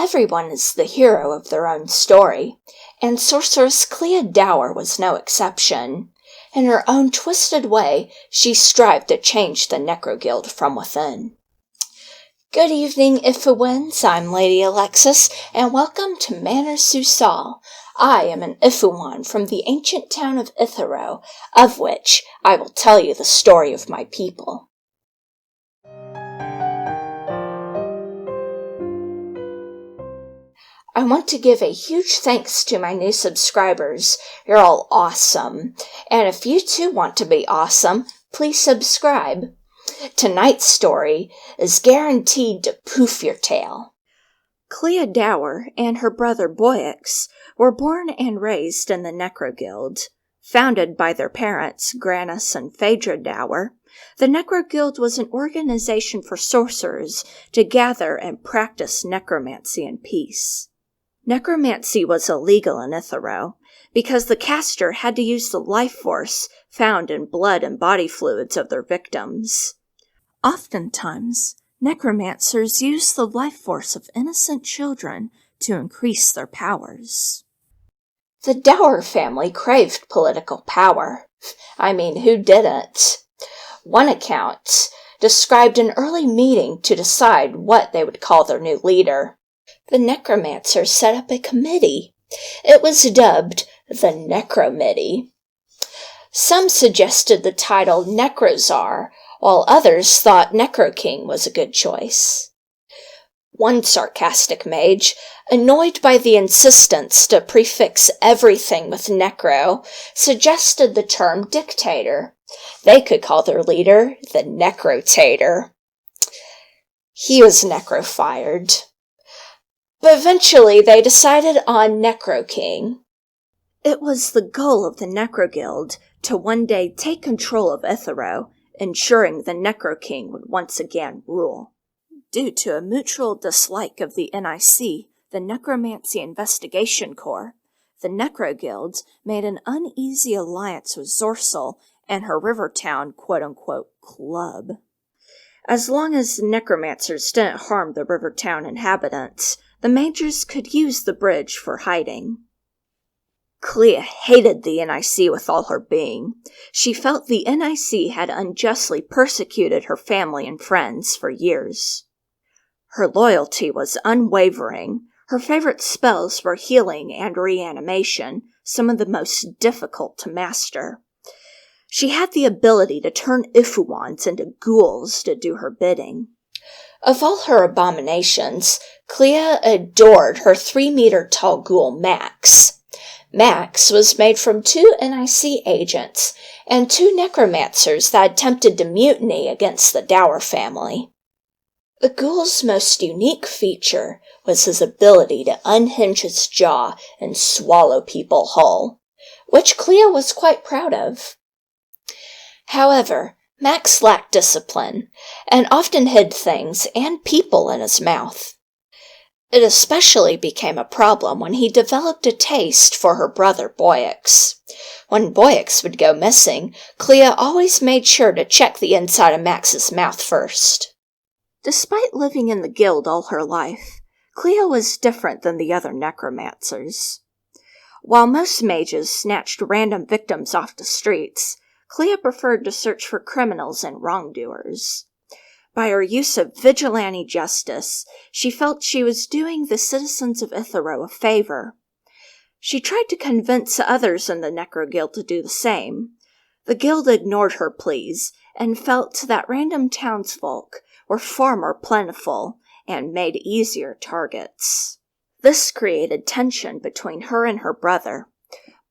Everyone is the hero of their own story, and sorceress Clia Dower was no exception. In her own twisted way, she strived to change the Necro Guild from within. Good evening, Iphuans. I'm Lady Alexis, and welcome to Manor Sous-sol. I am an Iphuan from the ancient town of Ithoro, of which I will tell you the story of my people. I want to give a huge thanks to my new subscribers. You're all awesome. And if you too want to be awesome, please subscribe. Tonight's story is guaranteed to poof your tail. Clia Dower and her brother Boyix were born and raised in the Necro Guild. Founded by their parents, Grannis and Phaedra Dower, the Necro Guild was an organization for sorcerers to gather and practice necromancy in peace. Necromancy was illegal in Ithoro because the caster had to use the life force found in blood and body fluids of their victims. Oftentimes, necromancers used the life force of innocent children to increase their powers. The Dower family craved political power. I mean, who didn't? One account described an early meeting to decide what they would call their new leader. The Necromancer set up a committee. It was dubbed the Necromitty. Some suggested the title Necrozar, while others thought Necro-King was a good choice. One sarcastic mage, annoyed by the insistence to prefix everything with Necro, suggested the term dictator. They could call their leader the Necrotator. He was necro-fired. But eventually they decided on Necro-King. It was the goal of the Necro Guild to one day take control of Ithoro, ensuring the Necro-King would once again rule. Due to a mutual dislike of the NIC, the Necromancy Investigation Corps, the Necro Guild made an uneasy alliance with Sous-sol and her Rivertown quote-unquote club. As long as the necromancers didn't harm the Rivertown inhabitants, the mages could use the bridge for hiding. Clia hated the NIC with all her being. She felt the NIC had unjustly persecuted her family and friends for years. Her loyalty was unwavering. Her favorite spells were healing and reanimation, some of the most difficult to master. She had the ability to turn Iphuans into ghouls to do her bidding. Of all her abominations, Clia adored her 3-meter-tall ghoul Max. Max was made from 2 NIC agents and 2 necromancers that attempted to mutiny against the Dower family. The ghoul's most unique feature was his ability to unhinge his jaw and swallow people whole, which Clia was quite proud of. However, Max lacked discipline, and often hid things and people in his mouth. It especially became a problem when he developed a taste for her brother Boyix. When Boyix would go missing, Clia always made sure to check the inside of Max's mouth first. Despite living in the guild all her life, Clia was different than the other necromancers. While most mages snatched random victims off the streets, Clia preferred to search for criminals and wrongdoers. By her use of vigilante justice, she felt she was doing the citizens of Ithoro a favor. She tried to convince others in the Necro Guild to do the same. The guild ignored her pleas and felt that random townsfolk were far more plentiful and made easier targets. This created tension between her and her brother.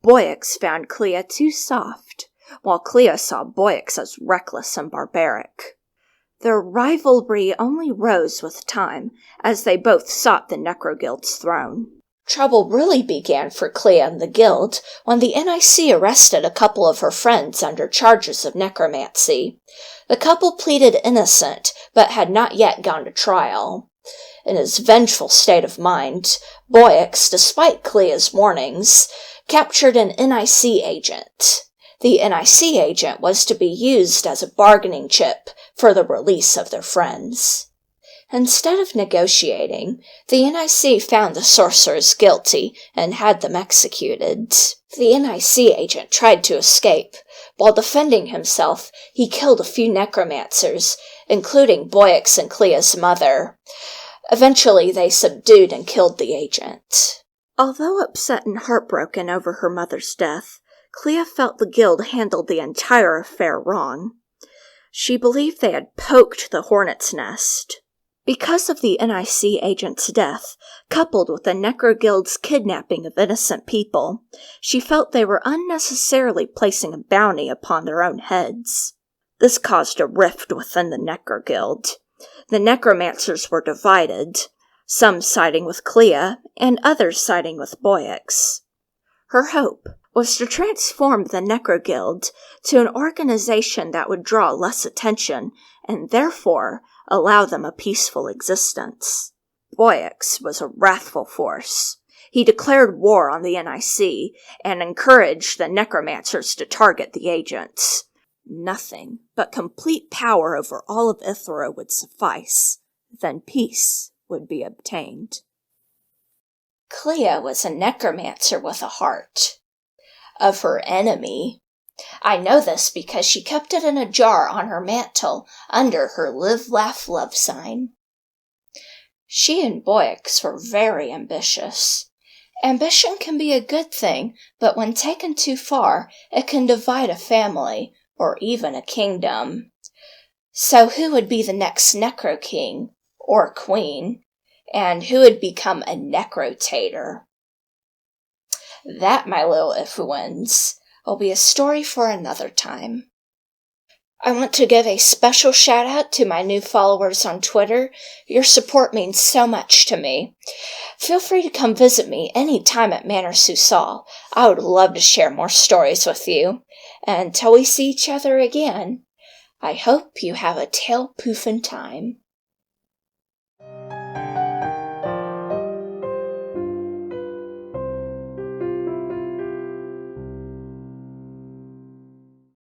Boyix found Clia too soft, while Clia saw Boyix as reckless and barbaric. Their rivalry only rose with time, as they both sought the Necro Guild's throne. Trouble really began for Clia and the guild when the NIC arrested a couple of her friends under charges of necromancy. The couple pleaded innocent, but had not yet gone to trial. In his vengeful state of mind, Boyix, despite Clia's warnings, captured an NIC agent. The NIC agent was to be used as a bargaining chip for the release of their friends. Instead of negotiating, the NIC found the sorcerers guilty and had them executed. The NIC agent tried to escape. While defending himself, he killed a few necromancers, including Boyix and Clia's mother. Eventually, they subdued and killed the agent. Although upset and heartbroken over her mother's death, Clia felt the guild handled the entire affair wrong. She believed they had poked the hornet's nest. Because of the NIC agent's death, coupled with the Necro Guild's kidnapping of innocent people, she felt they were unnecessarily placing a bounty upon their own heads. This caused a rift within the Necro Guild. The necromancers were divided, some siding with Clia and others siding with Boyix. Her hope was to transform the Necro Guild to an organization that would draw less attention and therefore allow them a peaceful existence. Boyix was a wrathful force. He declared war on the NIC and encouraged the necromancers to target the agents. Nothing but complete power over all of Ithoro would suffice. Then peace would be obtained. Clia was a necromancer with a heart. Of her enemy. I know this because she kept it in a jar on her mantle under her Live, Laugh, Love sign. She and Boyix were very ambitious. Ambition can be a good thing, but when taken too far, it can divide a family, or even a kingdom. So who would be the next Necro-King, or Queen, and who would become a Necrotator? That, my little Iphuans, will be a story for another time. I want to give a special shout out to my new followers on Twitter. Your support means so much to me. Feel free to come visit me anytime at Manor Sous-sol. I would love to share more stories with you. And until we see each other again, I hope you have a tail-poofin' time.